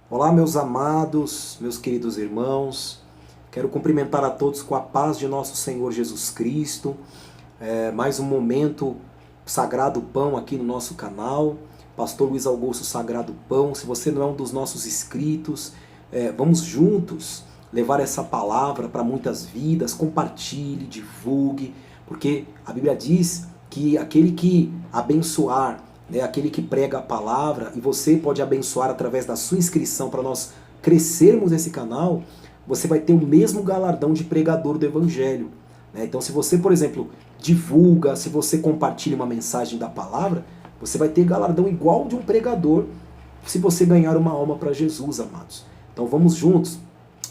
Olá, meus amados, meus queridos irmãos. Quero cumprimentar a todos com a paz de nosso Senhor Jesus Cristo. Mais um momento Sagrado Pão aqui no nosso canal. Pastor Luiz Augusto Sagrado Pão. Se você não é um dos nossos inscritos, vamos juntos levar essa palavra para muitas vidas. Compartilhe, divulgue, porque a Bíblia diz que aquele que abençoar, aquele que prega a palavra, e você pode abençoar através da sua inscrição para nós crescermos esse canal, você vai ter o mesmo galardão de pregador do Evangelho. Então, se você, por exemplo, divulga, se você compartilha uma mensagem da palavra, você vai ter galardão igual de um pregador se você ganhar uma alma para Jesus, amados. Então vamos juntos,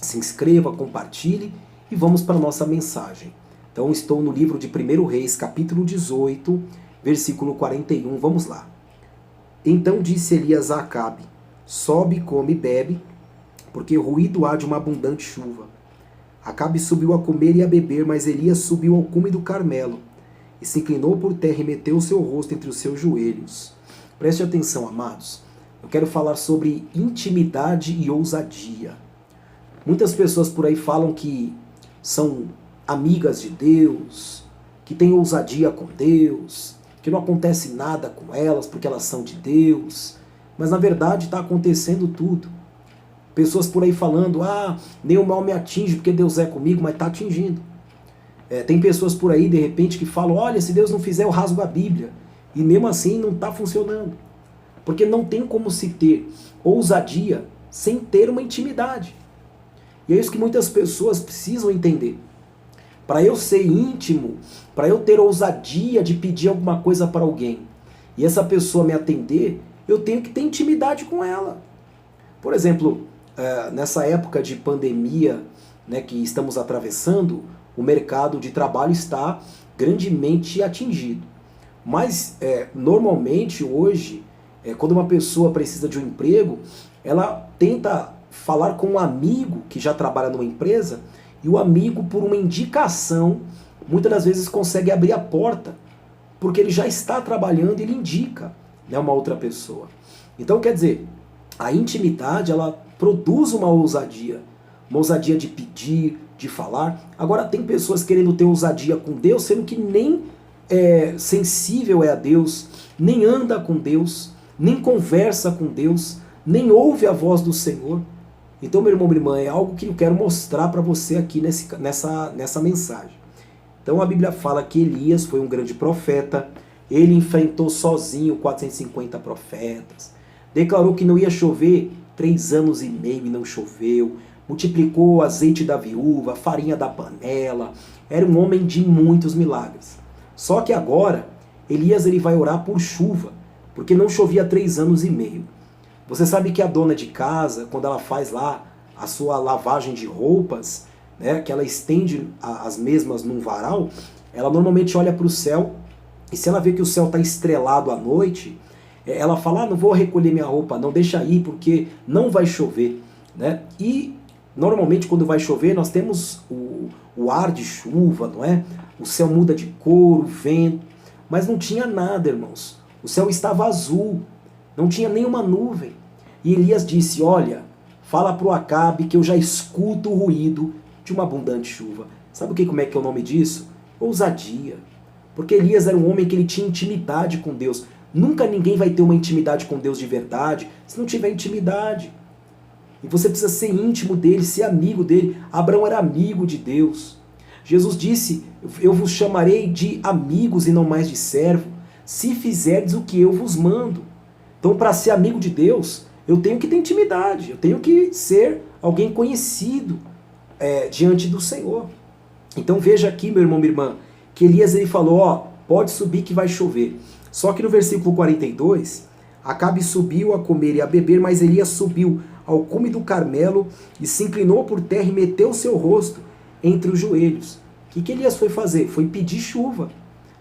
se inscreva, compartilhe e vamos para a nossa mensagem. Então estou no livro de 1 Reis, capítulo 18, versículo 41, vamos lá. Então disse Elias a Acabe: sobe, come e bebe, porque ruído há de uma abundante chuva. Acabe subiu a comer e a beber, mas Elias subiu ao cume do Carmelo, e se inclinou por terra e meteu o seu rosto entre os seus joelhos. Preste atenção, amados. Eu quero falar sobre intimidade e ousadia. Muitas pessoas por aí falam que são amigas de Deus, que têm ousadia com Deus, que não acontece nada com elas porque elas são de Deus, mas na verdade está acontecendo tudo. Pessoas por aí falando, nenhum mal me atinge porque Deus é comigo, mas está atingindo. Tem pessoas por aí de repente que falam, olha, se Deus não fizer eu rasgo a Bíblia, e mesmo assim não está funcionando. Porque não tem como se ter ousadia sem ter uma intimidade. E é isso que muitas pessoas precisam entender. Para eu ser íntimo, para eu ter ousadia de pedir alguma coisa para alguém, e essa pessoa me atender, eu tenho que ter intimidade com ela. Por exemplo, nessa época de pandemia, que estamos atravessando, o mercado de trabalho está grandemente atingido. Mas, normalmente, hoje, quando uma pessoa precisa de um emprego, ela tenta falar com um amigo que já trabalha numa empresa, e o amigo, por uma indicação, muitas das vezes consegue abrir a porta, porque ele já está trabalhando e ele indica uma outra pessoa. Então, quer dizer, a intimidade, ela produz uma ousadia de pedir, de falar. Agora, tem pessoas querendo ter ousadia com Deus, sendo que nem sensível é a Deus, nem anda com Deus, nem conversa com Deus, nem ouve a voz do Senhor. Então, meu irmão, minha irmã, é algo que eu quero mostrar para você aqui nessa mensagem. Então, a Bíblia fala que Elias foi um grande profeta, ele enfrentou sozinho 450 profetas, declarou que não ia chover 3 anos e meio e não choveu, multiplicou o azeite da viúva, a farinha da panela, era um homem de muitos milagres. Só que agora, Elias ele vai orar por chuva, porque não chovia 3 anos e meio. Você sabe que a dona de casa, quando ela faz lá a sua lavagem de roupas, que ela estende as mesmas num varal, ela normalmente olha para o céu, e se ela vê que o céu está estrelado à noite, ela fala, não vou recolher minha roupa, não, deixa aí, porque não vai chover. E normalmente quando vai chover, nós temos o ar de chuva, não é? O céu muda de cor, o vento, mas não tinha nada, irmãos. O céu estava azul, não tinha nenhuma nuvem. E Elias disse, olha, fala para o Acabe que eu já escuto o ruído de uma abundante chuva. Sabe como é que é o nome disso? Ousadia. Porque Elias era um homem que ele tinha intimidade com Deus. Nunca ninguém vai ter uma intimidade com Deus de verdade se não tiver intimidade. E você precisa ser íntimo dele, ser amigo dele. Abraão era amigo de Deus. Jesus disse, eu vos chamarei de amigos e não mais de servo, se fizerdes o que eu vos mando. Então, para ser amigo de Deus, eu tenho que ter intimidade, eu tenho que ser alguém conhecido diante do Senhor. Então veja aqui, meu irmão, minha irmã, que Elias ele falou, pode subir que vai chover. Só que no versículo 42, Acabe subiu a comer e a beber, mas Elias subiu ao cume do Carmelo e se inclinou por terra e meteu o seu rosto entre os joelhos. O que Elias foi fazer? Foi pedir chuva.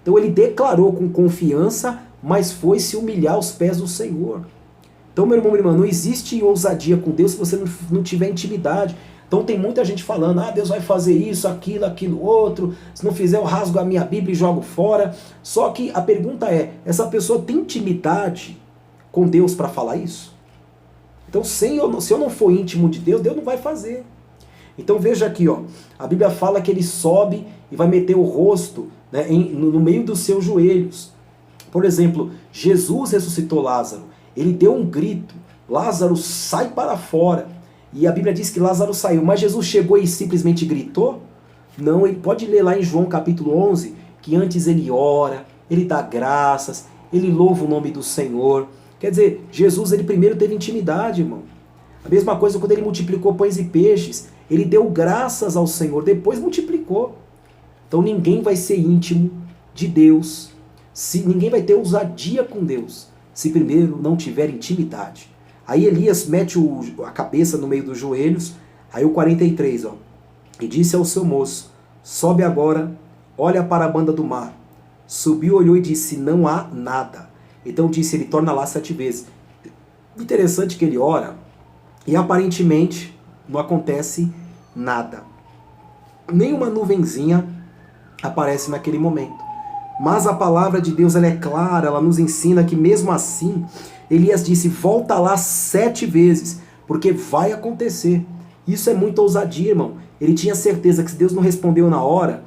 Então ele declarou com confiança, mas foi se humilhar aos pés do Senhor. Então, meu irmão, minha irmã, não existe ousadia com Deus se você não tiver intimidade. Então tem muita gente falando, Deus vai fazer isso, aquilo, outro, se não fizer eu rasgo a minha Bíblia e jogo fora. Só que a pergunta é, essa pessoa tem intimidade com Deus para falar isso? Então, se eu não for íntimo de Deus, Deus não vai fazer. Então veja aqui, ó, a Bíblia fala que ele sobe e vai meter o rosto, né, no meio dos seus joelhos. Por exemplo, Jesus ressuscitou Lázaro. Ele deu um grito. Lázaro, sai para fora. E a Bíblia diz que Lázaro saiu. Mas Jesus chegou e simplesmente gritou? Não, ele pode ler lá em João capítulo 11, que antes ele ora, ele dá graças, ele louva o nome do Senhor. Quer dizer, Jesus ele primeiro teve intimidade, irmão. A mesma coisa quando ele multiplicou pães e peixes. Ele deu graças ao Senhor, depois multiplicou. Então ninguém vai ser íntimo de Deus, ninguém vai ter ousadia com Deus, se primeiro não tiver intimidade. Aí Elias mete a cabeça no meio dos joelhos, aí o 43, ó, e disse ao seu moço, sobe agora, olha para a banda do mar. Subiu, olhou e disse, não há nada. Então disse, ele torna lá 7 vezes. Interessante que ele ora, e aparentemente não acontece nada. Nenhuma nuvenzinha aparece naquele momento. Mas a palavra de Deus ela é clara, ela nos ensina que mesmo assim, Elias disse, volta lá 7 vezes, porque vai acontecer. Isso é muita ousadia, irmão. Ele tinha certeza que se Deus não respondeu na hora,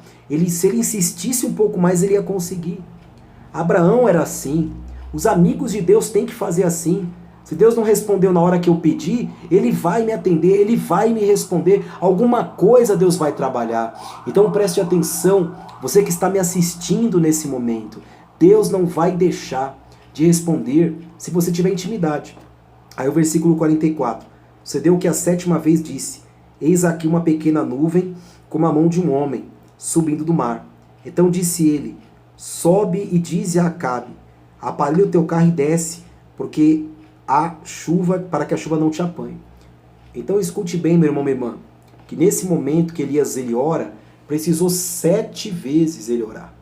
se ele insistisse um pouco mais, ele ia conseguir. Abraão era assim. Os amigos de Deus têm que fazer assim. Se Deus não respondeu na hora que eu pedi, Ele vai me atender, Ele vai me responder. Alguma coisa Deus vai trabalhar. Então preste atenção, você que está me assistindo nesse momento. Deus não vai deixar de responder se você tiver intimidade. Aí o versículo 44. Sucedeu que a 7ª vez disse, eis aqui uma pequena nuvem como a mão de um homem, subindo do mar. Então disse ele, sobe e dize a Acabe, aparelha o teu carro e desce, porque a chuva, para que a chuva não te apanhe. Então escute bem, meu irmão, minha irmã, que nesse momento que Elias ele ora, precisou 7 vezes ele orar.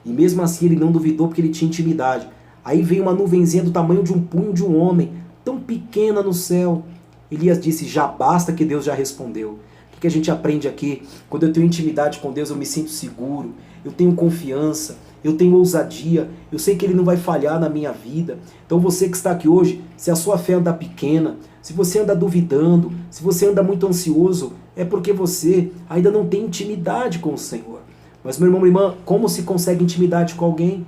E mesmo assim ele não duvidou porque ele tinha intimidade. Aí veio uma nuvenzinha do tamanho de um punho de um homem, tão pequena no céu. Elias disse, já basta que Deus já respondeu. O que a gente aprende aqui? Quando eu tenho intimidade com Deus, eu me sinto seguro, eu tenho confiança, eu tenho ousadia, eu sei que Ele não vai falhar na minha vida. Então você que está aqui hoje, se a sua fé anda pequena, se você anda duvidando, se você anda muito ansioso, é porque você ainda não tem intimidade com o Senhor. Mas meu irmão, minha irmã, como se consegue intimidade com alguém?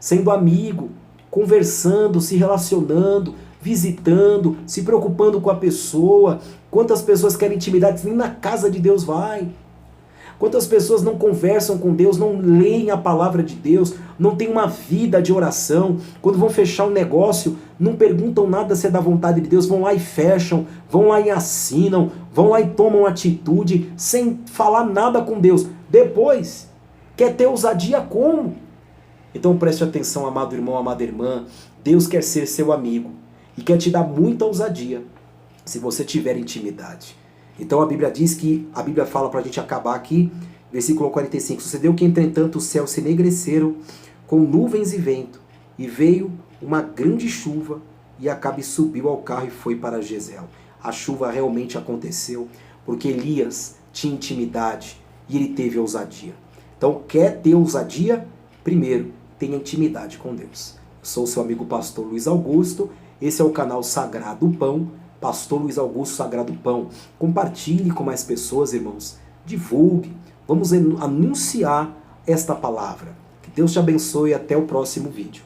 Sendo amigo, conversando, se relacionando, visitando, se preocupando com a pessoa. Quantas pessoas querem intimidade, nem na casa de Deus vai. Quantas pessoas não conversam com Deus, não leem a palavra de Deus, não têm uma vida de oração, quando vão fechar um negócio, não perguntam nada se é da vontade de Deus, vão lá e fecham, vão lá e assinam, vão lá e tomam atitude, sem falar nada com Deus. Depois, quer ter ousadia como? Então preste atenção, amado irmão, amada irmã, Deus quer ser seu amigo e quer te dar muita ousadia, se você tiver intimidade. Então a Bíblia diz que, a Bíblia fala para a gente acabar aqui, versículo 45, sucedeu que entretanto os céus se enegreceram com nuvens e vento, e veio uma grande chuva, e Acabe subiu ao carro e foi para Jezreel. A chuva realmente aconteceu, porque Elias tinha intimidade, e ele teve ousadia. Então quer ter ousadia? Primeiro, tenha intimidade com Deus. Eu sou o seu amigo pastor Luiz Augusto, esse é o canal Sagrado Pão, Pastor Luiz Augusto Sagrado Pão. Compartilhe com mais pessoas, irmãos. Divulgue. Vamos anunciar esta palavra. Que Deus te abençoe e até o próximo vídeo.